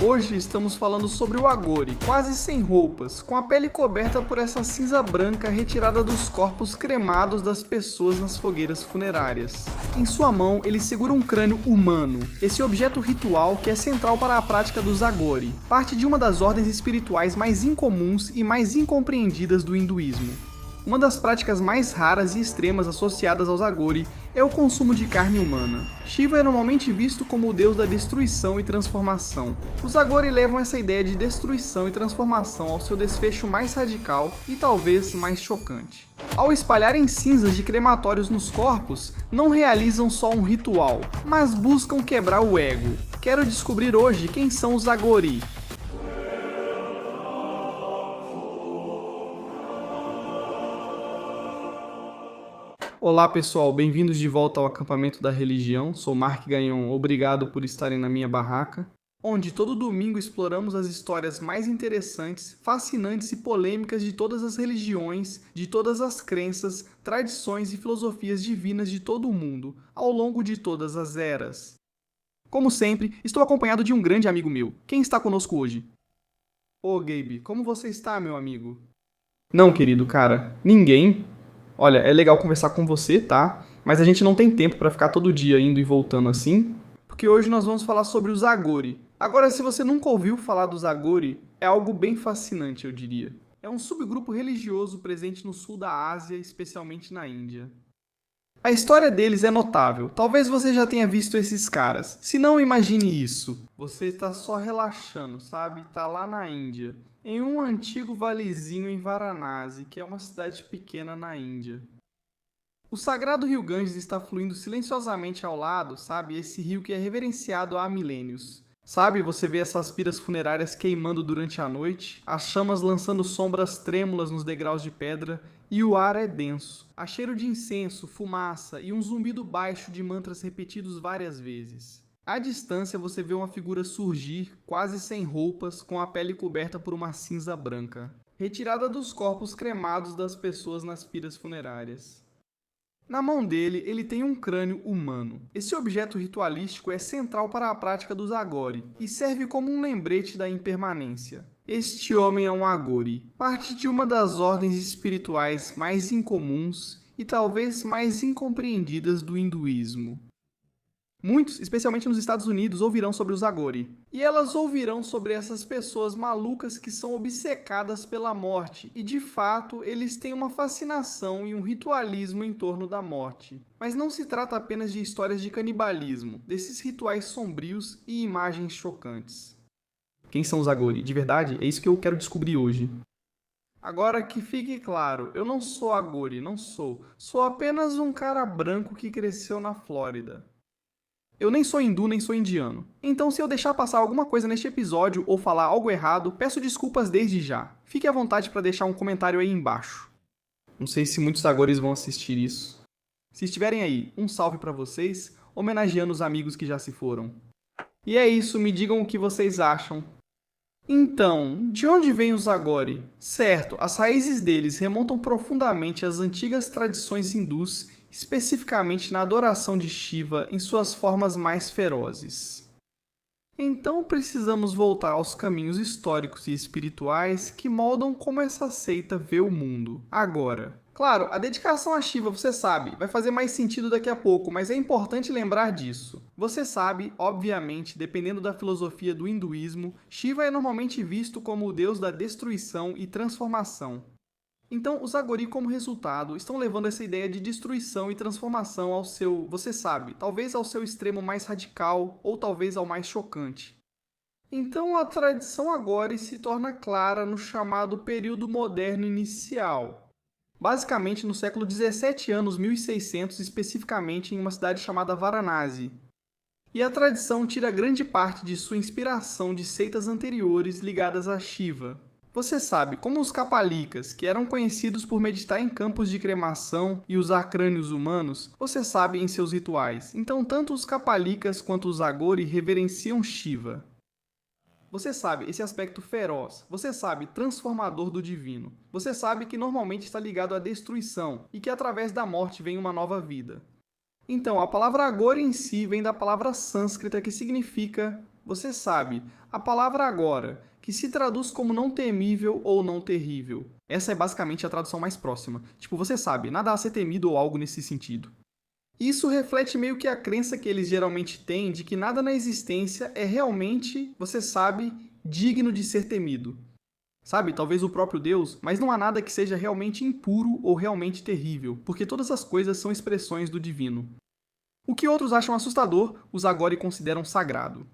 Hoje estamos falando sobre o Agori, quase sem roupas, com a pele coberta por essa cinza branca retirada dos corpos cremados das pessoas nas fogueiras funerárias. Em sua mão, ele segura um crânio humano, esse objeto ritual que é central para a prática dos Agori, parte de uma das ordens espirituais mais incomuns e mais incompreendidas do hinduísmo. Uma das práticas mais raras e extremas associadas aos Agori é o consumo de carne humana. Shiva é normalmente visto como o deus da destruição e transformação. Os Agori levam essa ideia de destruição e transformação ao seu desfecho mais radical e talvez mais chocante. Ao espalharem cinzas de crematórios nos corpos, não realizam só um ritual, mas buscam quebrar o ego. Quero descobrir hoje quem são os Agori. Olá pessoal, bem-vindos de volta ao acampamento da religião. Sou Mark Gagnon, obrigado por estarem na minha barraca, onde todo domingo exploramos as histórias mais interessantes, fascinantes e polêmicas de todas as religiões, de todas as crenças, tradições e filosofias divinas de todo o mundo, ao longo de todas as eras. Como sempre, estou acompanhado de um grande amigo meu. Quem está conosco hoje? Ô Gabe, como você está, meu amigo? Não, querido cara, ninguém. Olha, é legal conversar com você, tá? Mas a gente não tem tempo pra ficar todo dia indo e voltando assim, porque hoje nós vamos falar sobre os Agori. Agora, se você nunca ouviu falar dos Agori, é algo bem fascinante, eu diria. É um subgrupo religioso presente no sul da Ásia, especialmente na Índia. A história deles é notável. Talvez você já tenha visto esses caras. Se não, imagine isso. Você está só relaxando, sabe? Tá lá na Índia, em um antigo valezinho em Varanasi, que é uma cidade pequena na Índia. O sagrado rio Ganges está fluindo silenciosamente ao lado, sabe? Esse rio que é reverenciado há milênios. Sabe, você vê essas piras funerárias queimando durante a noite, as chamas lançando sombras trêmulas nos degraus de pedra, e o ar é denso. Há cheiro de incenso, fumaça e um zumbido baixo de mantras repetidos várias vezes. À distância você vê uma figura surgir, quase sem roupas, com a pele coberta por uma cinza branca, retirada dos corpos cremados das pessoas nas piras funerárias. Na mão dele, ele tem um crânio humano. Esse objeto ritualístico é central para a prática dos Agori e serve como um lembrete da impermanência. Este homem é um Agori, parte de uma das ordens espirituais mais incomuns e talvez mais incompreendidas do hinduísmo. Muitos, especialmente nos Estados Unidos, ouvirão sobre os Agori. E elas ouvirão sobre essas pessoas malucas que são obcecadas pela morte. E de fato, eles têm uma fascinação e um ritualismo em torno da morte. Mas não se trata apenas de histórias de canibalismo, desses rituais sombrios e imagens chocantes. Quem são os Agori? De verdade, é isso que eu quero descobrir hoje. Agora que fique claro, eu não sou Agori, não sou. Sou apenas um cara branco que cresceu na Flórida. Eu nem sou hindu, nem sou indiano. Então, se eu deixar passar alguma coisa neste episódio ou falar algo errado, peço desculpas desde já. Fique à vontade para deixar um comentário aí embaixo. Não sei se muitos Agoris vão assistir isso. Se estiverem aí, um salve para vocês, homenageando os amigos que já se foram. E é isso, me digam o que vocês acham. Então, de onde vêm os Agori? Certo, as raízes deles remontam profundamente às antigas tradições hindus, especificamente na adoração de Shiva em suas formas mais ferozes. Então precisamos voltar aos caminhos históricos e espirituais que moldam como essa seita vê o mundo, agora. Claro, a dedicação a Shiva, você sabe, vai fazer mais sentido daqui a pouco, mas é importante lembrar disso. Você sabe, obviamente, dependendo da filosofia do hinduísmo, Shiva é normalmente visto como o deus da destruição e transformação. Então, os Agori, como resultado, estão levando essa ideia de destruição e transformação ao seu, você sabe, talvez ao seu extremo mais radical ou talvez ao mais chocante. Então, a tradição Agori se torna clara no chamado período moderno inicial. Basicamente no século 17 anos 1600, especificamente em uma cidade chamada Varanasi. E a tradição tira grande parte de sua inspiração de seitas anteriores ligadas a Shiva. Você sabe, como os Kapalikas, que eram conhecidos por meditar em campos de cremação e usar crânios humanos, você sabe em seus rituais. Então tanto os Kapalikas quanto os Agori reverenciam Shiva. Você sabe, esse aspecto feroz, você sabe, transformador do divino. Você sabe que normalmente está ligado à destruição e que através da morte vem uma nova vida. Então, a palavra Agori em si vem da palavra sânscrita que significa Você sabe, a palavra agora, que se traduz como não temível ou não terrível. Essa é basicamente a tradução mais próxima. Tipo, você sabe, nada a ser temido ou algo nesse sentido. Isso reflete meio que a crença que eles geralmente têm de que nada na existência é realmente, você sabe, digno de ser temido. Sabe, talvez o próprio Deus, mas não há nada que seja realmente impuro ou realmente terrível, porque todas as coisas são expressões do divino. O que outros acham assustador, os Agori consideram sagrado.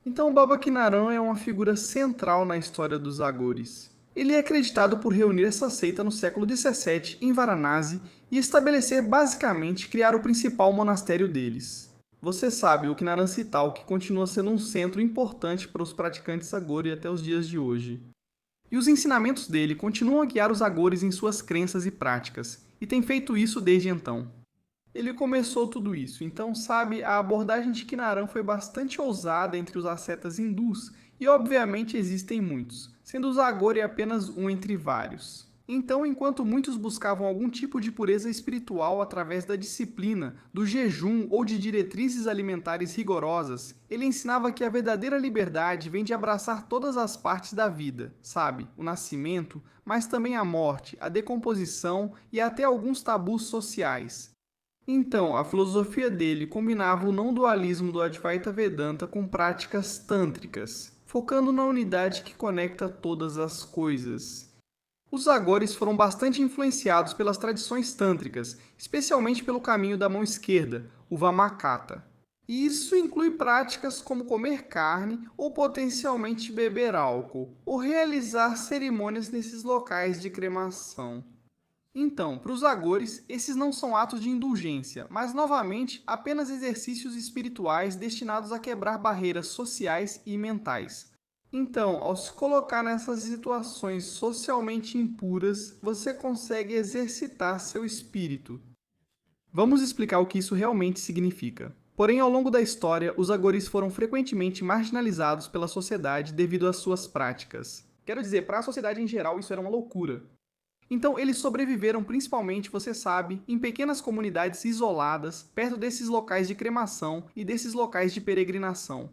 Então Babakinaran é uma figura central na história dos Agoris. Ele é acreditado por reunir essa seita no século XVII em Varanasi e estabelecer basicamente criar o principal monastério deles. Você sabe, o Kinaran-Sital, que continua sendo um centro importante para os praticantes Agori até os dias de hoje. E os ensinamentos dele continuam a guiar os Agores em suas crenças e práticas, e tem feito isso desde então. Ele começou tudo isso, então, sabe, a abordagem de Kinaran foi bastante ousada entre os ascetas hindus, e obviamente existem muitos, sendo os Agori apenas um entre vários. Então, enquanto muitos buscavam algum tipo de pureza espiritual através da disciplina, do jejum ou de diretrizes alimentares rigorosas, ele ensinava que a verdadeira liberdade vem de abraçar todas as partes da vida, sabe? O nascimento, mas também a morte, a decomposição e até alguns tabus sociais. Então, a filosofia dele combinava o não-dualismo do Advaita Vedanta com práticas tântricas, focando na unidade que conecta todas as coisas. Os Agoris foram bastante influenciados pelas tradições tântricas, especialmente pelo caminho da mão esquerda, o Vamakata. E isso inclui práticas como comer carne ou potencialmente beber álcool, ou realizar cerimônias nesses locais de cremação. Então, para os Agores, esses não são atos de indulgência, mas novamente apenas exercícios espirituais destinados a quebrar barreiras sociais e mentais. Então, ao se colocar nessas situações socialmente impuras, você consegue exercitar seu espírito. Vamos explicar o que isso realmente significa. Porém, ao longo da história, os Agoris foram frequentemente marginalizados pela sociedade devido às suas práticas. Quero dizer, para a sociedade em geral, isso era uma loucura. Então, eles sobreviveram principalmente, você sabe, em pequenas comunidades isoladas, perto desses locais de cremação e desses locais de peregrinação,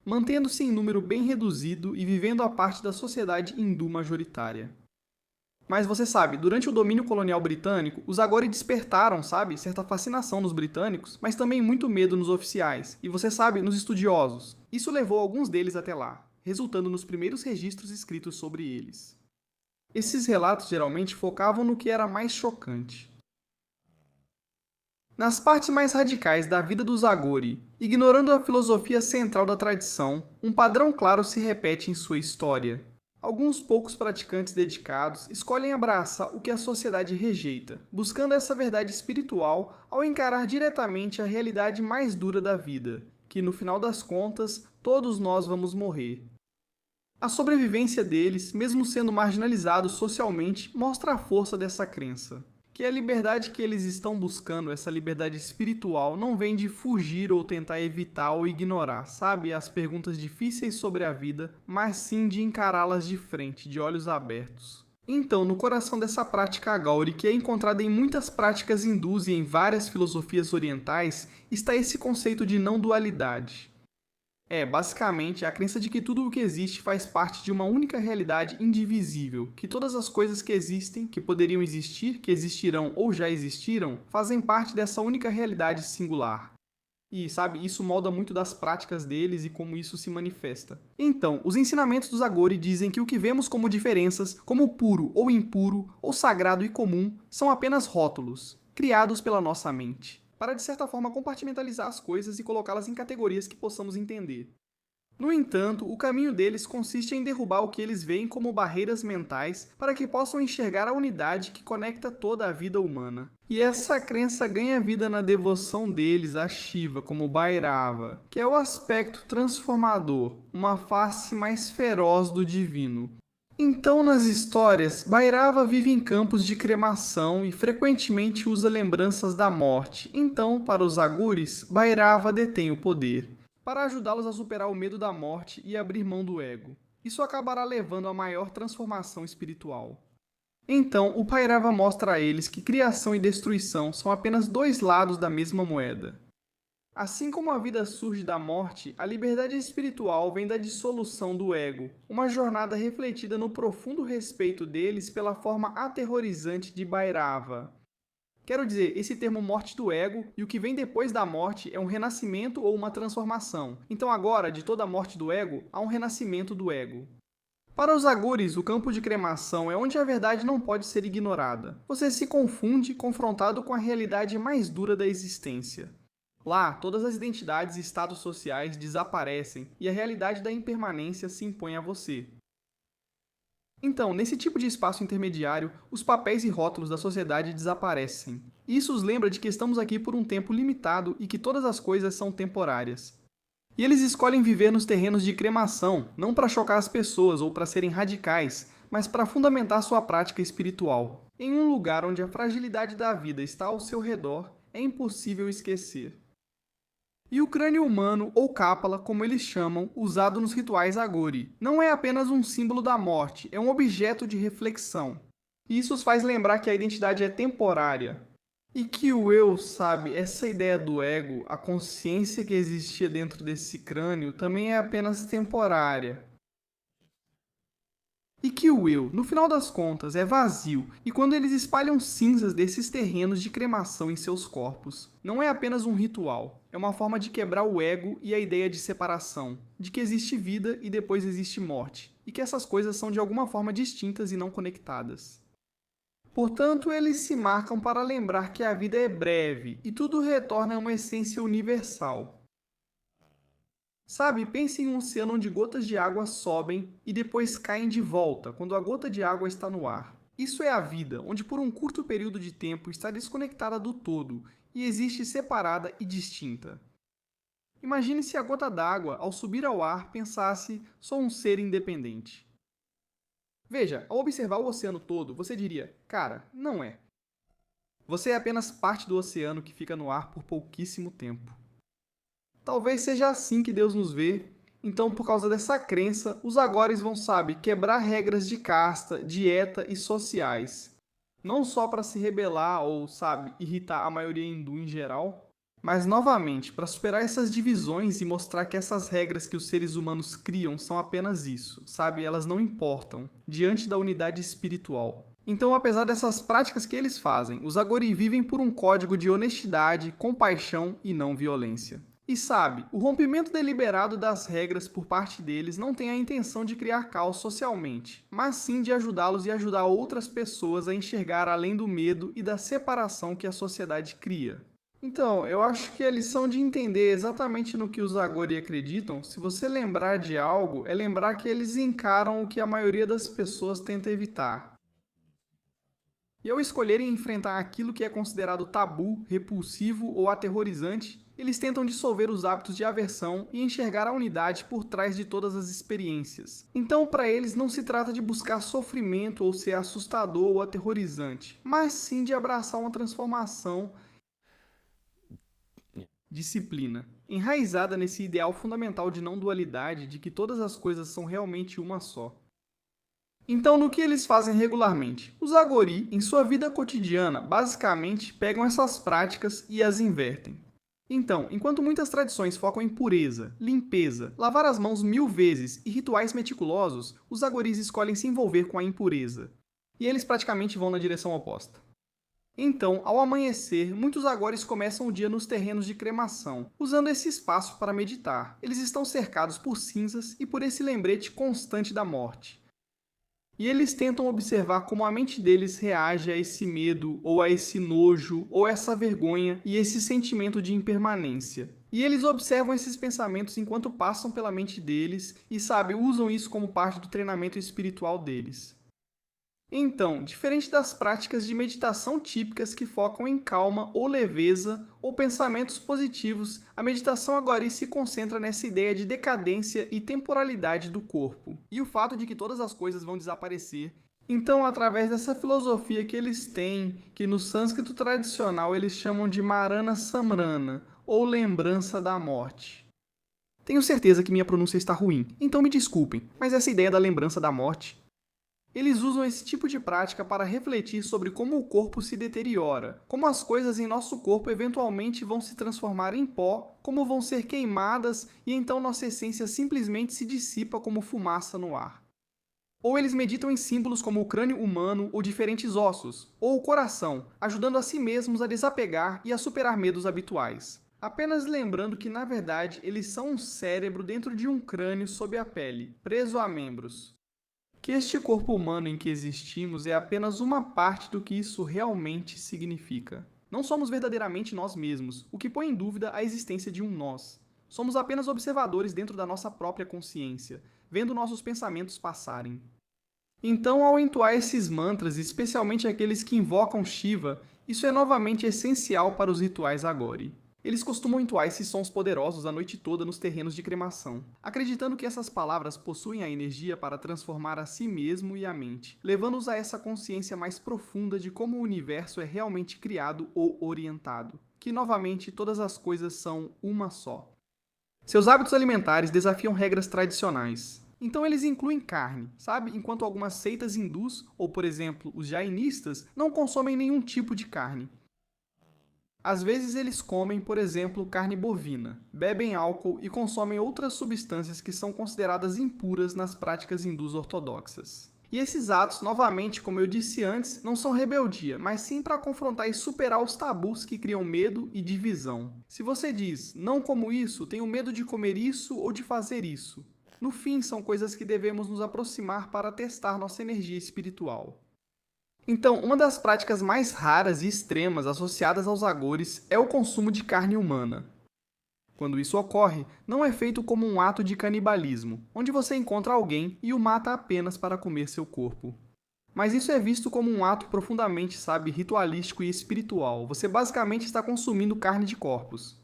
mantendo-se em número bem reduzido e vivendo a parte da sociedade hindu majoritária. Mas você sabe, durante o domínio colonial britânico, os Agori despertaram, sabe, certa fascinação nos britânicos, mas também muito medo nos oficiais, e você sabe, nos estudiosos. Isso levou alguns deles até lá, resultando nos primeiros registros escritos sobre eles. Esses relatos geralmente focavam no que era mais chocante. Nas partes mais radicais da vida dos Agori, ignorando a filosofia central da tradição, um padrão claro se repete em sua história. Alguns poucos praticantes dedicados escolhem abraçar o que a sociedade rejeita, buscando essa verdade espiritual ao encarar diretamente a realidade mais dura da vida, que no final das contas, todos nós vamos morrer. A sobrevivência deles, mesmo sendo marginalizados socialmente, mostra a força dessa crença. Que a liberdade que eles estão buscando, essa liberdade espiritual, não vem de fugir ou tentar evitar ou ignorar, sabe, as perguntas difíceis sobre a vida, mas sim de encará-las de frente, de olhos abertos. Então, no coração dessa prática Agauri, que é encontrada em muitas práticas hindus e em várias filosofias orientais, está esse conceito de não-dualidade. Basicamente, a crença de que tudo o que existe faz parte de uma única realidade indivisível, que todas as coisas que existem, que poderiam existir, que existirão ou já existiram, fazem parte dessa única realidade singular. E, sabe, isso molda muito das práticas deles e como isso se manifesta. Então, os ensinamentos dos Agori dizem que o que vemos como diferenças, como puro ou impuro, ou sagrado e comum, são apenas rótulos, criados pela nossa mente, para de certa forma compartimentalizar as coisas e colocá-las em categorias que possamos entender. No entanto, o caminho deles consiste em derrubar o que eles veem como barreiras mentais para que possam enxergar a unidade que conecta toda a vida humana. E essa crença ganha vida na devoção deles a Shiva como Bhairava, que é o aspecto transformador, uma face mais feroz do divino. Então, nas histórias, Bhairava vive em campos de cremação e frequentemente usa lembranças da morte. Então, para os Aguris, Bhairava detém o poder, para ajudá-los a superar o medo da morte e abrir mão do ego. Isso acabará levando a maior transformação espiritual. Então, o Bhairava mostra a eles que criação e destruição são apenas dois lados da mesma moeda. Assim como a vida surge da morte, a liberdade espiritual vem da dissolução do ego, uma jornada refletida no profundo respeito deles pela forma aterrorizante de Bhairava. Quero dizer, esse termo morte do ego e o que vem depois da morte é um renascimento ou uma transformação. Então agora, de toda a morte do ego, há um renascimento do ego. Para os Agures, o campo de cremação é onde a verdade não pode ser ignorada. Você se confunde confrontado com a realidade mais dura da existência. Lá, todas as identidades e status sociais desaparecem e a realidade da impermanência se impõe a você. Então, nesse tipo de espaço intermediário, os papéis e rótulos da sociedade desaparecem. Isso os lembra de que estamos aqui por um tempo limitado e que todas as coisas são temporárias. E eles escolhem viver nos terrenos de cremação, não para chocar as pessoas ou para serem radicais, mas para fundamentar sua prática espiritual. Em um lugar onde a fragilidade da vida está ao seu redor, é impossível esquecer. E o crânio humano, ou cápala, como eles chamam, usado nos rituais Agori, não é apenas um símbolo da morte, é um objeto de reflexão. E isso os faz lembrar que a identidade é temporária. E que o eu, sabe, essa ideia do ego, a consciência que existia dentro desse crânio, também é apenas temporária. E que o eu, no final das contas, é vazio, e quando eles espalham cinzas desses terrenos de cremação em seus corpos, não é apenas um ritual, é uma forma de quebrar o ego e a ideia de separação, de que existe vida e depois existe morte, e que essas coisas são de alguma forma distintas e não conectadas. Portanto, eles se marcam para lembrar que a vida é breve e tudo retorna a uma essência universal. Sabe, pense em um oceano onde gotas de água sobem e depois caem de volta quando a gota de água está no ar. Isso é a vida, onde por um curto período de tempo está desconectada do todo e existe separada e distinta. Imagine se a gota d'água, ao subir ao ar, pensasse: sou um ser independente. Veja, ao observar o oceano todo, você diria: cara, não é. Você é apenas parte do oceano que fica no ar por pouquíssimo tempo. Talvez seja assim que Deus nos vê. Então, por causa dessa crença, os agores vão, sabe, quebrar regras de casta, dieta e sociais. Não só para se rebelar ou, sabe, irritar a maioria hindu em geral, mas, novamente, para superar essas divisões e mostrar que essas regras que os seres humanos criam são apenas isso, sabe? Elas não importam, diante da unidade espiritual. Então, apesar dessas práticas que eles fazem, os agori vivem por um código de honestidade, compaixão e não violência. E sabe, o rompimento deliberado das regras por parte deles não tem a intenção de criar caos socialmente, mas sim de ajudá-los e ajudar outras pessoas a enxergar além do medo e da separação que a sociedade cria. Então, eu acho que a lição de entender exatamente no que os Agori acreditam, se você lembrar de algo, é lembrar que eles encaram o que a maioria das pessoas tenta evitar. E ao escolherem enfrentar aquilo que é considerado tabu, repulsivo ou aterrorizante, eles tentam dissolver os hábitos de aversão e enxergar a unidade por trás de todas as experiências. Então, para eles, não se trata de buscar sofrimento ou ser assustador ou aterrorizante, mas sim de abraçar uma transformação, disciplina, enraizada nesse ideal fundamental de não dualidade, de que todas as coisas são realmente uma só. Então, no que eles fazem regularmente? Os Agori, em sua vida cotidiana, basicamente pegam essas práticas e as invertem. Então, enquanto muitas tradições focam em pureza, limpeza, lavar as mãos 1000 vezes e rituais meticulosos, os Agoris escolhem se envolver com a impureza. E eles praticamente vão na direção oposta. Então, ao amanhecer, muitos Agoris começam o dia nos terrenos de cremação, usando esse espaço para meditar. Eles estão cercados por cinzas e por esse lembrete constante da morte. E eles tentam observar como a mente deles reage a esse medo, ou a esse nojo, ou essa vergonha e esse sentimento de impermanência. E eles observam esses pensamentos enquanto passam pela mente deles e, sabe, usam isso como parte do treinamento espiritual deles. Então, diferente das práticas de meditação típicas que focam em calma ou leveza ou pensamentos positivos, a meditação agora se concentra nessa ideia de decadência e temporalidade do corpo, e o fato de que todas as coisas vão desaparecer. Então, através dessa filosofia que eles têm, que no sânscrito tradicional eles chamam de Marana Samrana, ou lembrança da morte. Tenho certeza que minha pronúncia está ruim, então me desculpem, mas essa ideia da lembrança da morte... Eles usam esse tipo de prática para refletir sobre como o corpo se deteriora, como as coisas em nosso corpo eventualmente vão se transformar em pó, como vão ser queimadas e então nossa essência simplesmente se dissipa como fumaça no ar. Ou eles meditam em símbolos como o crânio humano ou diferentes ossos, ou o coração, ajudando a si mesmos a desapegar e a superar medos habituais. Apenas lembrando que, na verdade, eles são um cérebro dentro de um crânio sob a pele, preso a membros. Que este corpo humano em que existimos é apenas uma parte do que isso realmente significa. Não somos verdadeiramente nós mesmos, o que põe em dúvida a existência de um nós. Somos apenas observadores dentro da nossa própria consciência, vendo nossos pensamentos passarem. Então, ao entoar esses mantras, especialmente aqueles que invocam Shiva, isso é novamente essencial para os rituais Agori. Eles costumam entoar esses sons poderosos a noite toda nos terrenos de cremação, acreditando que essas palavras possuem a energia para transformar a si mesmo e a mente, levando-os a essa consciência mais profunda de como o universo é realmente criado ou orientado, que novamente todas as coisas são uma só. Seus hábitos alimentares desafiam regras tradicionais. Então eles incluem carne, sabe? Enquanto algumas seitas hindus, ou por exemplo, os jainistas, não consomem nenhum tipo de carne. Às vezes eles comem, por exemplo, carne bovina, bebem álcool e consomem outras substâncias que são consideradas impuras nas práticas hindus ortodoxas. E esses atos, novamente, como eu disse antes, não são rebeldia, mas sim para confrontar e superar os tabus que criam medo e divisão. Se você diz, não como isso, tenho medo de comer isso ou de fazer isso, no fim são coisas que devemos nos aproximar para testar nossa energia espiritual. Então, uma das práticas mais raras e extremas associadas aos agores é o consumo de carne humana. Quando isso ocorre, não é feito como um ato de canibalismo, onde você encontra alguém e o mata apenas para comer seu corpo. Mas isso é visto como um ato profundamente, ritualístico e espiritual. Você basicamente está consumindo carne de corpos.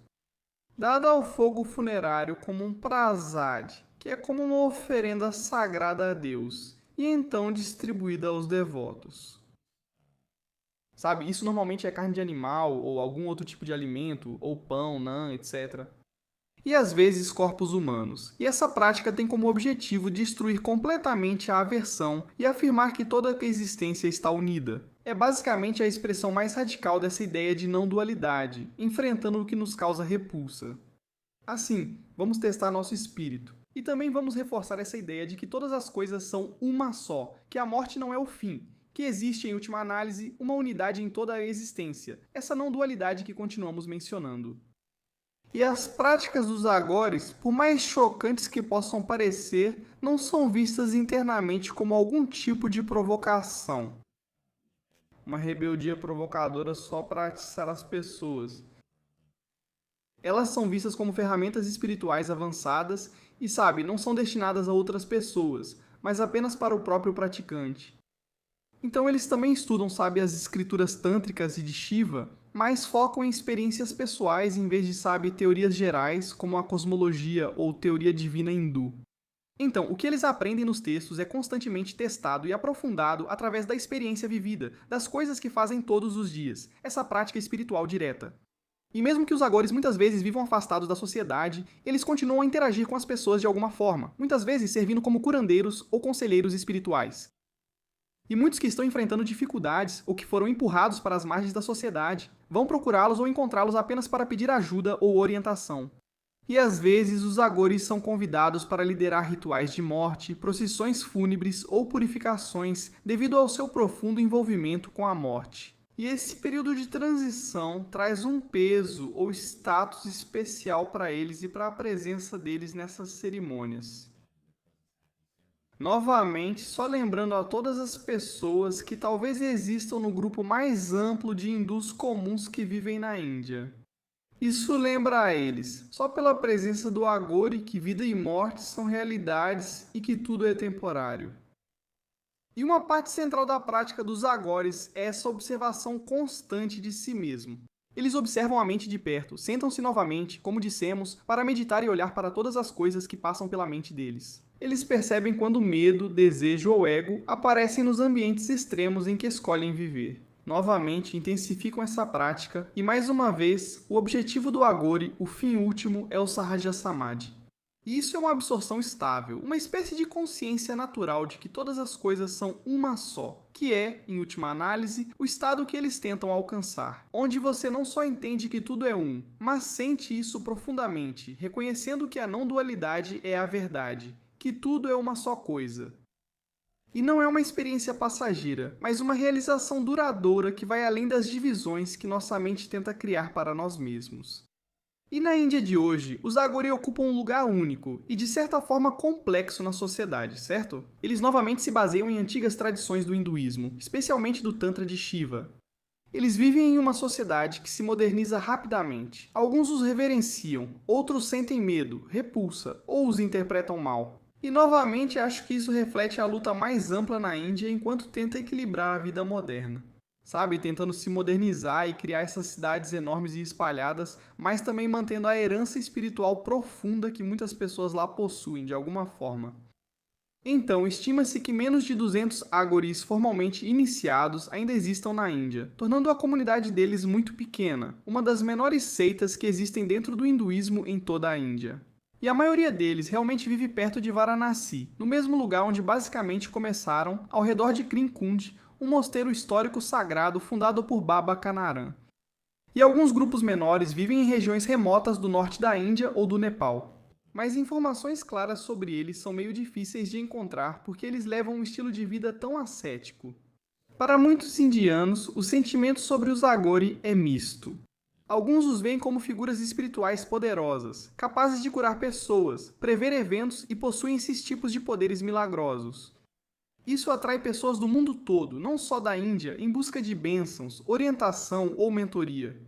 Dada ao fogo funerário como um prasad, que é como uma oferenda sagrada a Deus, e então distribuída aos devotos. Isso normalmente é carne de animal, ou algum outro tipo de alimento, ou pão, nã, etc. E às vezes corpos humanos. E essa prática tem como objetivo destruir completamente a aversão e afirmar que toda a existência está unida. É basicamente a expressão mais radical dessa ideia de não dualidade, enfrentando o que nos causa repulsa. Assim, vamos testar nosso espírito. E também vamos reforçar essa ideia de que todas as coisas são uma só, que a morte não é o fim, que existe, em última análise, uma unidade em toda a existência, essa não dualidade que continuamos mencionando. E as práticas dos agores, por mais chocantes que possam parecer, não são vistas internamente como algum tipo de provocação. Uma rebeldia provocadora só para atiçar as pessoas. Elas são vistas como ferramentas espirituais avançadas e, não são destinadas a outras pessoas, mas apenas para o próprio praticante. Então eles também estudam, as escrituras tântricas e de Shiva, mas focam em experiências pessoais em vez de, teorias gerais como a cosmologia ou teoria divina hindu. Então, o que eles aprendem nos textos é constantemente testado e aprofundado através da experiência vivida, das coisas que fazem todos os dias, essa prática espiritual direta. E mesmo que os agores muitas vezes vivam afastados da sociedade, eles continuam a interagir com as pessoas de alguma forma, muitas vezes servindo como curandeiros ou conselheiros espirituais. E muitos que estão enfrentando dificuldades ou que foram empurrados para as margens da sociedade vão procurá-los ou encontrá-los apenas para pedir ajuda ou orientação. E às vezes os agores são convidados para liderar rituais de morte, procissões fúnebres ou purificações devido ao seu profundo envolvimento com a morte. E esse período de transição traz um peso ou status especial para eles e para a presença deles nessas cerimônias. Novamente, só lembrando a todas as pessoas que talvez existam no grupo mais amplo de hindus comuns que vivem na Índia. Isso lembra a eles, só pela presença do Agori, que vida e morte são realidades e que tudo é temporário. E uma parte central da prática dos Agores é essa observação constante de si mesmo. Eles observam a mente de perto, sentam-se novamente, como dissemos, para meditar e olhar para todas as coisas que passam pela mente deles. Eles percebem quando medo, desejo ou ego aparecem nos ambientes extremos em que escolhem viver. Novamente, intensificam essa prática e, mais uma vez, o objetivo do Agori, o fim último, é o Sahaja Samadhi. E isso é uma absorção estável, uma espécie de consciência natural de que todas as coisas são uma só, que é, em última análise, o estado que eles tentam alcançar, onde você não só entende que tudo é um, mas sente isso profundamente, reconhecendo que a não-dualidade é a verdade, que tudo é uma só coisa. E não é uma experiência passageira, mas uma realização duradoura que vai além das divisões que nossa mente tenta criar para nós mesmos. E na Índia de hoje, os Agori ocupam um lugar único e de certa forma complexo na sociedade, certo? Eles novamente se baseiam em antigas tradições do hinduísmo, especialmente do Tantra de Shiva. Eles vivem em uma sociedade que se moderniza rapidamente. Alguns os reverenciam, outros sentem medo, repulsa ou os interpretam mal. E novamente acho que isso reflete a luta mais ampla na Índia enquanto tenta equilibrar a vida moderna. Sabe, tentando se modernizar e criar essas cidades enormes e espalhadas, mas também mantendo a herança espiritual profunda que muitas pessoas lá possuem, de alguma forma. Então, estima-se que menos de 200 Agoris formalmente iniciados ainda existam na Índia, tornando a comunidade deles muito pequena, uma das menores seitas que existem dentro do hinduísmo em toda a Índia. E a maioria deles realmente vive perto de Varanasi, no mesmo lugar onde basicamente começaram, ao redor de Krinkund, um mosteiro histórico sagrado fundado por Baba Kanaran. E alguns grupos menores vivem em regiões remotas do norte da Índia ou do Nepal. Mas informações claras sobre eles são meio difíceis de encontrar porque eles levam um estilo de vida tão ascético. Para muitos indianos, o sentimento sobre os Agori é misto. Alguns os veem como figuras espirituais poderosas, capazes de curar pessoas, prever eventos e possuem esses tipos de poderes milagrosos. Isso atrai pessoas do mundo todo, não só da Índia, em busca de bênçãos, orientação ou mentoria.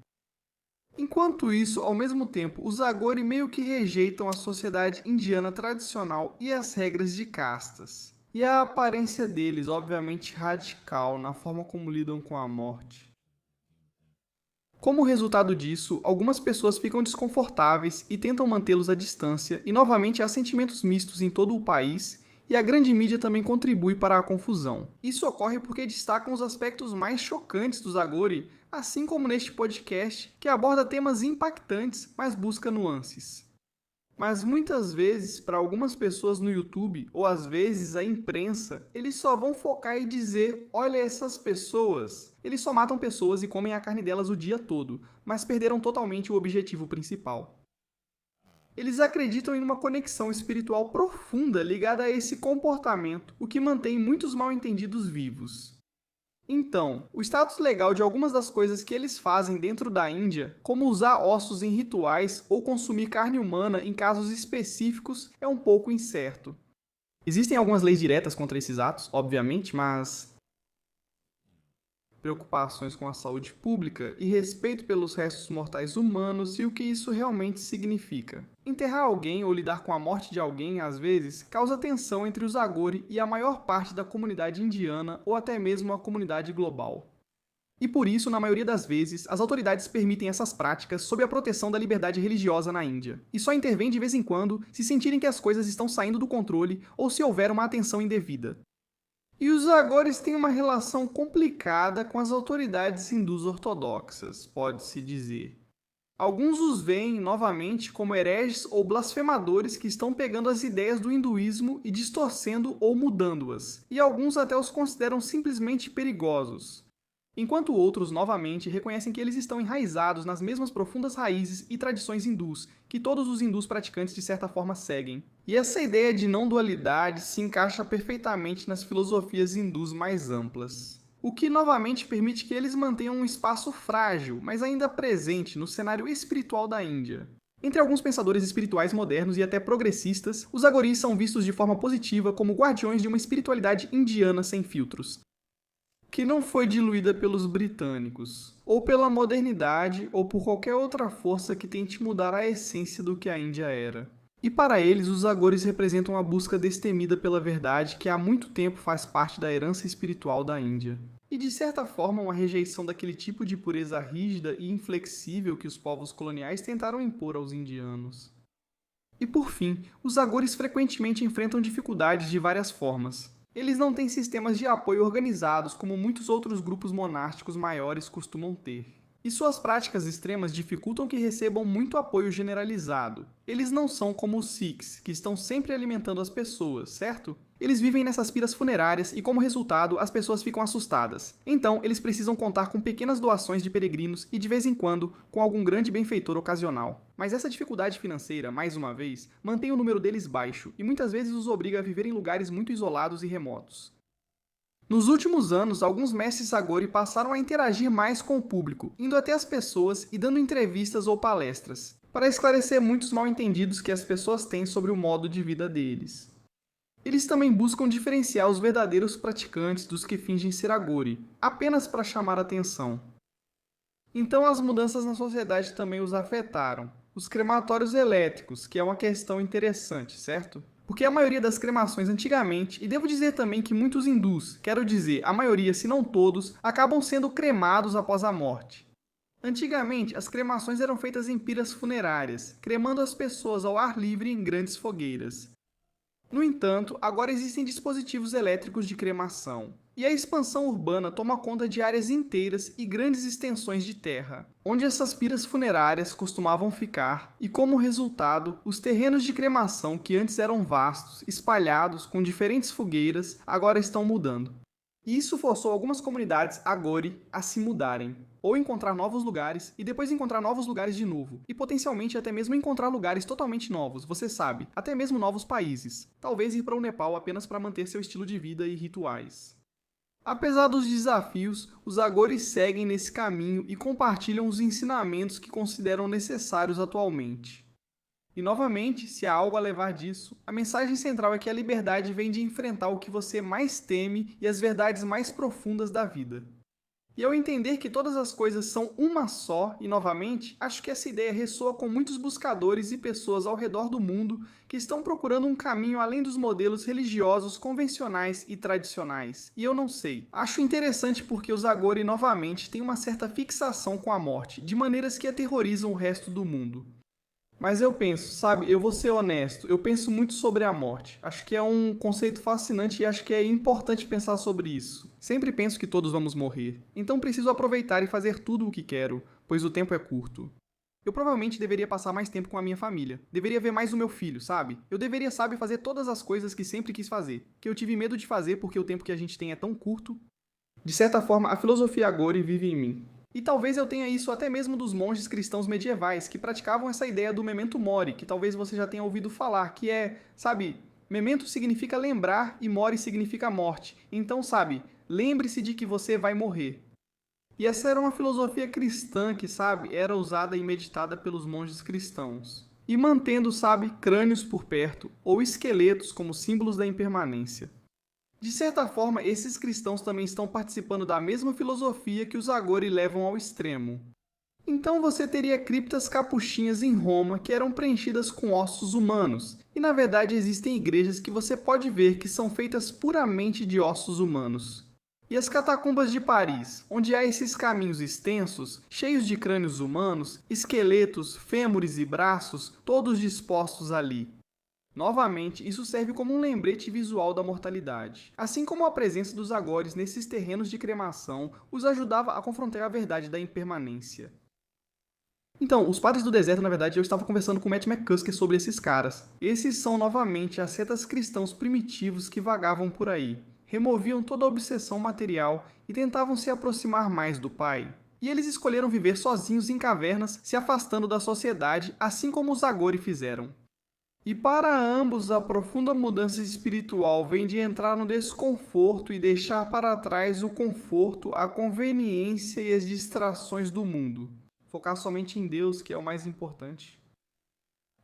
Enquanto isso, ao mesmo tempo, os Agori meio que rejeitam a sociedade indiana tradicional e as regras de castas. E a aparência deles, obviamente radical, na forma como lidam com a morte. Como resultado disso, algumas pessoas ficam desconfortáveis e tentam mantê-los à distância, e novamente há sentimentos mistos em todo o país, e a grande mídia também contribui para a confusão. Isso ocorre porque destacam os aspectos mais chocantes dos Agori, assim como neste podcast, que aborda temas impactantes, mas busca nuances. Mas muitas vezes, para algumas pessoas no YouTube, ou às vezes a imprensa, eles só vão focar e dizer: olha essas pessoas. Eles só matam pessoas e comem a carne delas o dia todo, mas perderam totalmente o objetivo principal. Eles acreditam em uma conexão espiritual profunda ligada a esse comportamento, o que mantém muitos mal-entendidos vivos. Então, o status legal de algumas das coisas que eles fazem dentro da Índia, como usar ossos em rituais ou consumir carne humana em casos específicos, é um pouco incerto. Existem algumas leis diretas contra esses atos, obviamente, mas preocupações com a saúde pública e respeito pelos restos mortais humanos e o que isso realmente significa. Enterrar alguém ou lidar com a morte de alguém, às vezes, causa tensão entre os Agori e a maior parte da comunidade indiana ou até mesmo a comunidade global. E por isso, na maioria das vezes, as autoridades permitem essas práticas sob a proteção da liberdade religiosa na Índia, e só intervêm de vez em quando se sentirem que as coisas estão saindo do controle ou se houver uma atenção indevida. E os Agoris têm uma relação complicada com as autoridades hindus ortodoxas, pode-se dizer. Alguns os veem, novamente, como hereges ou blasfemadores que estão pegando as ideias do hinduísmo e distorcendo ou mudando-as, e alguns até os consideram simplesmente perigosos. Enquanto outros, novamente, reconhecem que eles estão enraizados nas mesmas profundas raízes e tradições hindus que todos os hindus praticantes de certa forma seguem. E essa ideia de não-dualidade se encaixa perfeitamente nas filosofias hindus mais amplas. O que novamente permite que eles mantenham um espaço frágil, mas ainda presente no cenário espiritual da Índia. Entre alguns pensadores espirituais modernos e até progressistas, os Agoris são vistos de forma positiva como guardiões de uma espiritualidade indiana sem filtros, que não foi diluída pelos britânicos, ou pela modernidade, ou por qualquer outra força que tente mudar a essência do que a Índia era. E para eles, os Agoris representam a busca destemida pela verdade que há muito tempo faz parte da herança espiritual da Índia. E de certa forma uma rejeição daquele tipo de pureza rígida e inflexível que os povos coloniais tentaram impor aos indianos. E por fim, os Agoris frequentemente enfrentam dificuldades de várias formas. Eles não têm sistemas de apoio organizados como muitos outros grupos monásticos maiores costumam ter. E suas práticas extremas dificultam que recebam muito apoio generalizado. Eles não são como os Sikhs, que estão sempre alimentando as pessoas, certo? Eles vivem nessas piras funerárias e, como resultado, as pessoas ficam assustadas. Então, eles precisam contar com pequenas doações de peregrinos e, de vez em quando, com algum grande benfeitor ocasional. Mas essa dificuldade financeira, mais uma vez, mantém o número deles baixo e muitas vezes os obriga a viver em lugares muito isolados e remotos. Nos últimos anos, alguns mestres Agori passaram a interagir mais com o público, indo até as pessoas e dando entrevistas ou palestras, para esclarecer muitos mal-entendidos que as pessoas têm sobre o modo de vida deles. Eles também buscam diferenciar os verdadeiros praticantes dos que fingem ser Agori, apenas para chamar atenção. Então as mudanças na sociedade também os afetaram. Os crematórios elétricos, que é uma questão interessante, certo? Porque a maioria das cremações antigamente, e devo dizer também que muitos hindus, quero dizer, a maioria, se não todos, acabam sendo cremados após a morte. Antigamente, as cremações eram feitas em piras funerárias, cremando as pessoas ao ar livre em grandes fogueiras. No entanto, agora existem dispositivos elétricos de cremação, e a expansão urbana toma conta de áreas inteiras e grandes extensões de terra, onde essas piras funerárias costumavam ficar, e como resultado, os terrenos de cremação que antes eram vastos, espalhados com diferentes fogueiras, agora estão mudando. E isso forçou algumas comunidades Agori a se mudarem, ou encontrar novos lugares, e depois encontrar novos lugares de novo, e potencialmente até mesmo encontrar lugares totalmente novos, você sabe, até mesmo novos países. Talvez ir para o Nepal apenas para manter seu estilo de vida e rituais. Apesar dos desafios, os Agori seguem nesse caminho e compartilham os ensinamentos que consideram necessários atualmente. E novamente, se há algo a levar disso, a mensagem central é que a liberdade vem de enfrentar o que você mais teme e as verdades mais profundas da vida. E ao entender que todas as coisas são uma só, e novamente, acho que essa ideia ressoa com muitos buscadores e pessoas ao redor do mundo que estão procurando um caminho além dos modelos religiosos convencionais e tradicionais. E eu não sei. Acho interessante porque os Agori novamente têm uma certa fixação com a morte, de maneiras que aterrorizam o resto do mundo. Mas eu penso, sabe, eu vou ser honesto, eu penso muito sobre a morte. Acho que é um conceito fascinante e acho que é importante pensar sobre isso. Sempre penso que todos vamos morrer, então preciso aproveitar e fazer tudo o que quero, pois o tempo é curto. Eu provavelmente deveria passar mais tempo com a minha família. Deveria ver mais o meu filho, sabe? Eu deveria, sabe, fazer todas as coisas que sempre quis fazer, que eu tive medo de fazer porque o tempo que a gente tem é tão curto. De certa forma, a filosofia Agori vive em mim. E talvez eu tenha isso até mesmo dos monges cristãos medievais, que praticavam essa ideia do memento mori, que talvez você já tenha ouvido falar, que é, sabe, memento significa lembrar e mori significa morte. Então, sabe, lembre-se de que você vai morrer. E essa era uma filosofia cristã que, sabe, era usada e meditada pelos monges cristãos. E mantendo, sabe, crânios por perto, ou esqueletos como símbolos da impermanência. De certa forma, esses cristãos também estão participando da mesma filosofia que os Agori levam ao extremo. Então você teria criptas capuchinhas em Roma que eram preenchidas com ossos humanos, e na verdade existem igrejas que você pode ver que são feitas puramente de ossos humanos. E as catacumbas de Paris, onde há esses caminhos extensos, cheios de crânios humanos, esqueletos, fêmures e braços, todos dispostos ali. Novamente, isso serve como um lembrete visual da mortalidade. Assim como a presença dos Agores nesses terrenos de cremação os ajudava a confrontar a verdade da impermanência. Então, os Padres do Deserto, na verdade, eu estava conversando com Matt McCusker sobre esses caras. Esses são, novamente, as setas cristãos primitivos que vagavam por aí. Removiam toda a obsessão material e tentavam se aproximar mais do Pai. E eles escolheram viver sozinhos em cavernas, se afastando da sociedade, assim como os Agori fizeram. E para ambos, a profunda mudança espiritual vem de entrar no desconforto e deixar para trás o conforto, a conveniência e as distrações do mundo. Focar somente em Deus, que é o mais importante.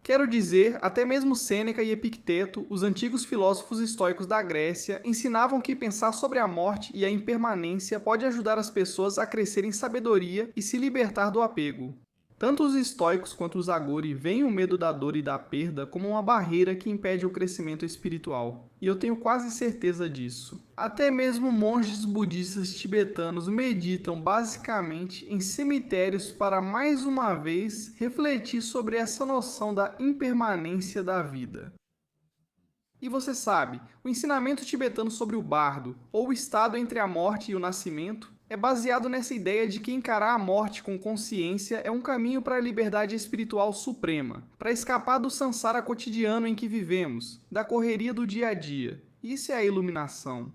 Quero dizer, até mesmo Sêneca e Epicteto, os antigos filósofos estoicos da Grécia, ensinavam que pensar sobre a morte e a impermanência pode ajudar as pessoas a crescer em sabedoria e se libertar do apego. Tanto os estoicos quanto os Agori veem o medo da dor e da perda como uma barreira que impede o crescimento espiritual. E eu tenho quase certeza disso. Até mesmo monges budistas tibetanos meditam basicamente em cemitérios para mais uma vez refletir sobre essa noção da impermanência da vida. E você sabe, o ensinamento tibetano sobre o bardo, ou o estado entre a morte e o nascimento, é baseado nessa ideia de que encarar a morte com consciência é um caminho para a liberdade espiritual suprema, para escapar do sansara cotidiano em que vivemos, da correria do dia a dia. Isso é a iluminação.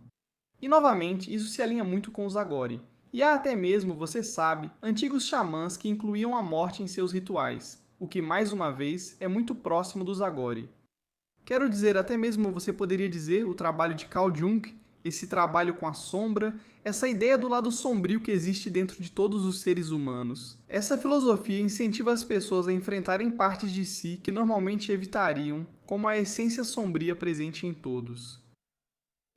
E novamente, isso se alinha muito com os Agori. E há até mesmo, você sabe, antigos xamãs que incluíam a morte em seus rituais, o que, mais uma vez, é muito próximo dos Agori. Quero dizer, até mesmo você poderia dizer o trabalho de Carl Jung, esse trabalho com a sombra, essa ideia do lado sombrio que existe dentro de todos os seres humanos. Essa filosofia incentiva as pessoas a enfrentarem partes de si que normalmente evitariam, como a essência sombria presente em todos.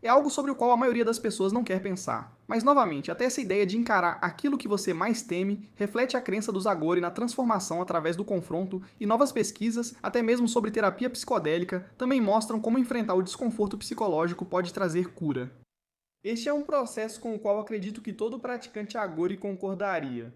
É algo sobre o qual a maioria das pessoas não quer pensar. Mas, novamente, até essa ideia de encarar aquilo que você mais teme reflete a crença dos Agori na transformação através do confronto, e novas pesquisas, até mesmo sobre terapia psicodélica, também mostram como enfrentar o desconforto psicológico pode trazer cura. Este é um processo com o qual acredito que todo praticante Agori concordaria.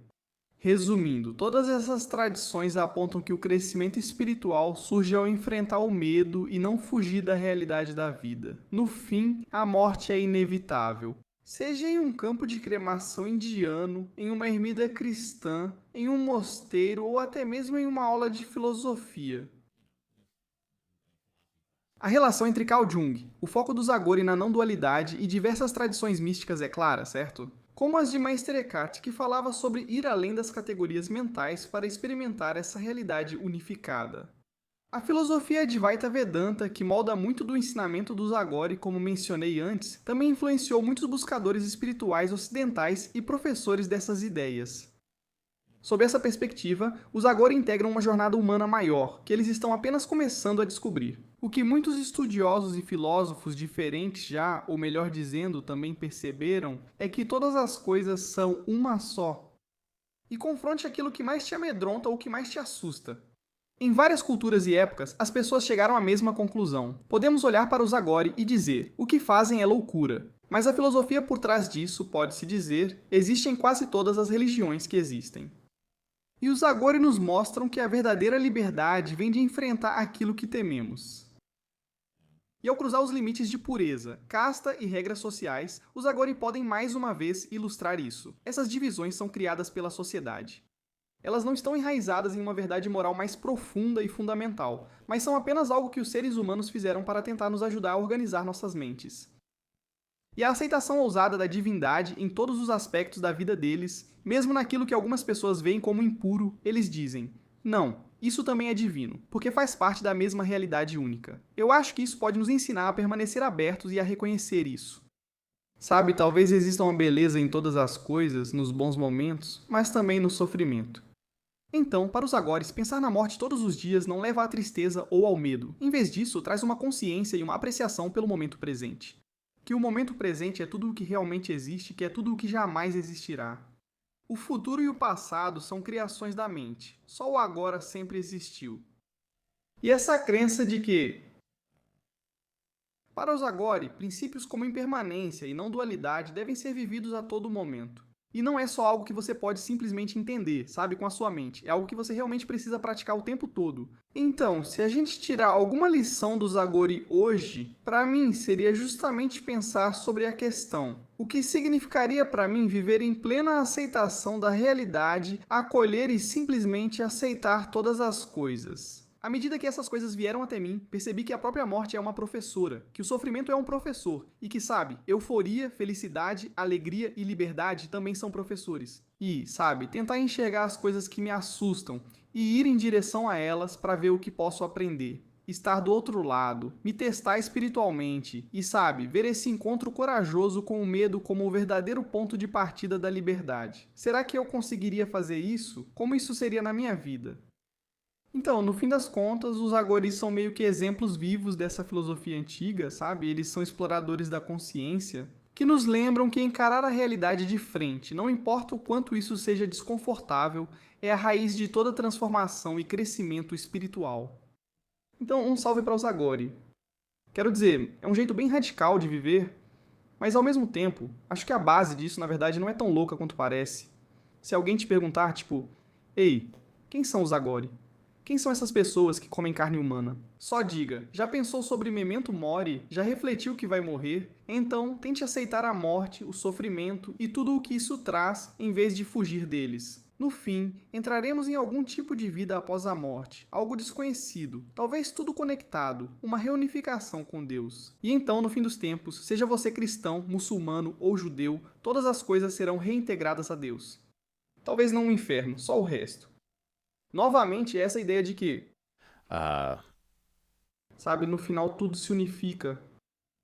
Resumindo, todas essas tradições apontam que o crescimento espiritual surge ao enfrentar o medo e não fugir da realidade da vida. No fim, a morte é inevitável. Seja em um campo de cremação indiano, em uma ermida cristã, em um mosteiro ou até mesmo em uma aula de filosofia. A relação entre Carl Jung, o foco dos Agori na não-dualidade e diversas tradições místicas é clara, certo? Como as de Meister Eckhart, que falava sobre ir além das categorias mentais para experimentar essa realidade unificada. A filosofia Advaita Vedanta, que molda muito do ensinamento dos Agori, como mencionei antes, também influenciou muitos buscadores espirituais ocidentais e professores dessas ideias. Sob essa perspectiva, os Agori integram uma jornada humana maior, que eles estão apenas começando a descobrir. O que muitos estudiosos e filósofos diferentes já, ou melhor dizendo, também perceberam, é que todas as coisas são uma só. E confronte aquilo que mais te amedronta ou que mais te assusta. Em várias culturas e épocas, as pessoas chegaram à mesma conclusão. Podemos olhar para os Agori e dizer, o que fazem é loucura. Mas a filosofia por trás disso, pode-se dizer, existe em quase todas as religiões que existem. E os Agori nos mostram que a verdadeira liberdade vem de enfrentar aquilo que tememos. E ao cruzar os limites de pureza, casta e regras sociais, os Agori podem mais uma vez ilustrar isso. Essas divisões são criadas pela sociedade. Elas não estão enraizadas em uma verdade moral mais profunda e fundamental, mas são apenas algo que os seres humanos fizeram para tentar nos ajudar a organizar nossas mentes. E a aceitação ousada da divindade em todos os aspectos da vida deles, mesmo naquilo que algumas pessoas veem como impuro, eles dizem, não, isso também é divino, porque faz parte da mesma realidade única. Eu acho que isso pode nos ensinar a permanecer abertos e a reconhecer isso. Sabe, talvez exista uma beleza em todas as coisas, nos bons momentos, mas também no sofrimento. Então, para os Agoris, pensar na morte todos os dias não leva à tristeza ou ao medo. Em vez disso, traz uma consciência e uma apreciação pelo momento presente. Que o momento presente é tudo o que realmente existe, que é tudo o que jamais existirá. O futuro e o passado são criações da mente. Só o agora sempre existiu. E essa crença de que, para os Agori, princípios como impermanência e não dualidade devem ser vividos a todo momento. E não é só algo que você pode simplesmente entender, sabe, com a sua mente. É algo que você realmente precisa praticar o tempo todo. Então, se a gente tirar alguma lição dos Agori hoje, para mim seria justamente pensar sobre a questão. O que significaria para mim viver em plena aceitação da realidade, acolher e simplesmente aceitar todas as coisas. À medida que essas coisas vieram até mim, percebi que a própria morte é uma professora, que o sofrimento é um professor, e que, sabe, euforia, felicidade, alegria e liberdade também são professores. E, sabe, tentar enxergar as coisas que me assustam e ir em direção a elas para ver o que posso aprender. Estar do outro lado, me testar espiritualmente e, sabe, ver esse encontro corajoso com o medo como o verdadeiro ponto de partida da liberdade. Será que eu conseguiria fazer isso? Como isso seria na minha vida? Então, no fim das contas, os Agoris são meio que exemplos vivos dessa filosofia antiga, sabe? Eles são exploradores da consciência, que nos lembram que encarar a realidade de frente, não importa o quanto isso seja desconfortável, é a raiz de toda transformação e crescimento espiritual. Então, um salve para os Agori. Quero dizer, é um jeito bem radical de viver, mas ao mesmo tempo, acho que a base disso, na verdade, não é tão louca quanto parece. Se alguém te perguntar, tipo, ei, quem são os Agori? Quem são essas pessoas que comem carne humana? Só diga, já pensou sobre Memento Mori? Já refletiu que vai morrer? Então, tente aceitar a morte, o sofrimento e tudo o que isso traz, em vez de fugir deles. No fim, entraremos em algum tipo de vida após a morte, algo desconhecido, talvez tudo conectado, uma reunificação com Deus. E então, no fim dos tempos, seja você cristão, muçulmano ou judeu, todas as coisas serão reintegradas a Deus. Talvez não o inferno, só o resto. Novamente, essa ideia de que, sabe, no final tudo se unifica.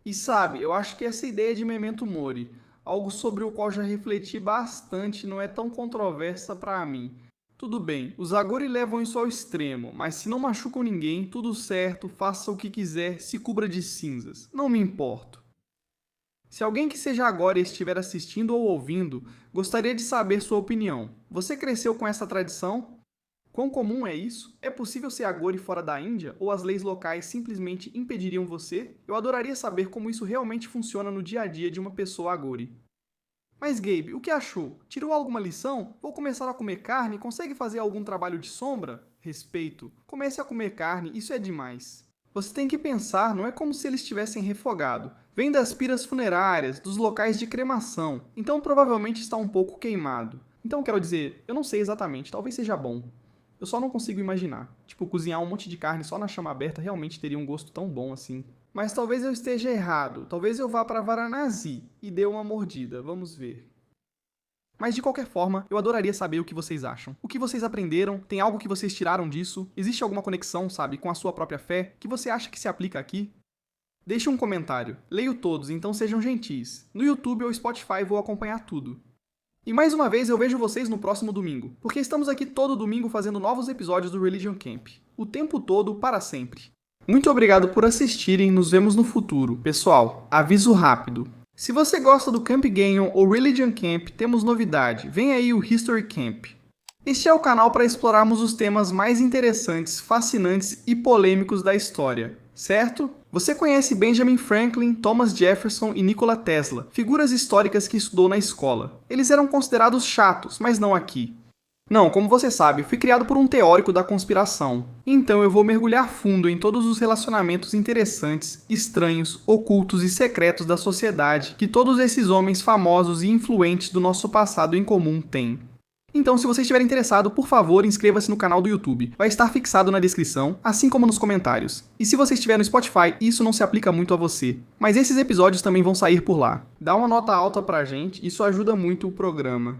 E sabe, eu acho que essa ideia de Memento Mori, algo sobre o qual já refleti bastante, não é tão controversa pra mim. Tudo bem, os Agori levam isso ao extremo, mas se não machucam ninguém, tudo certo, faça o que quiser, se cubra de cinzas. Não me importo. Se alguém que seja Agori estiver assistindo ou ouvindo, gostaria de saber sua opinião. Você cresceu com essa tradição? Quão comum é isso? É possível ser Agori fora da Índia? Ou as leis locais simplesmente impediriam você? Eu adoraria saber como isso realmente funciona no dia a dia de uma pessoa Agori. Mas Gabe, o que achou? Tirou alguma lição? Vou começar a comer carne? Consegue fazer algum trabalho de sombra? Respeito. Comece a comer carne, isso é demais. Você tem que pensar, não é como se eles tivessem refogado. Vem das piras funerárias, dos locais de cremação, então provavelmente está um pouco queimado. Então quero dizer, eu não sei exatamente, talvez seja bom. Eu só não consigo imaginar. Tipo, cozinhar um monte de carne só na chama aberta realmente teria um gosto tão bom assim. Mas talvez eu esteja errado. Talvez eu vá para Varanasi e dê uma mordida. Vamos ver. Mas de qualquer forma, eu adoraria saber o que vocês acham. O que vocês aprenderam? Tem algo que vocês tiraram disso? Existe alguma conexão, sabe, com a sua própria fé que você acha que se aplica aqui? Deixe um comentário. Leio todos, então sejam gentis. No YouTube ou Spotify vou acompanhar tudo. E mais uma vez eu vejo vocês no próximo domingo, porque estamos aqui todo domingo fazendo novos episódios do Religion Camp. O tempo todo, para sempre. Muito obrigado por assistirem, nos vemos no futuro. Pessoal, aviso rápido. Se você gosta do Camp Gaion ou Religion Camp, temos novidade. Vem aí o History Camp. Este é o canal para explorarmos os temas mais interessantes, fascinantes e polêmicos da história. Certo? Você conhece Benjamin Franklin, Thomas Jefferson e Nikola Tesla, figuras históricas que estudou na escola. Eles eram considerados chatos, mas não aqui. Não, como você sabe, fui criado por um teórico da conspiração. Então eu vou mergulhar fundo em todos os relacionamentos interessantes, estranhos, ocultos e secretos da sociedade que todos esses homens famosos e influentes do nosso passado em comum têm. Então, se você estiver interessado, por favor, inscreva-se no canal do YouTube. Vai estar fixado na descrição, assim como nos comentários. E se você estiver no Spotify, isso não se aplica muito a você. Mas esses episódios também vão sair por lá. Dá uma nota alta pra gente, isso ajuda muito o programa.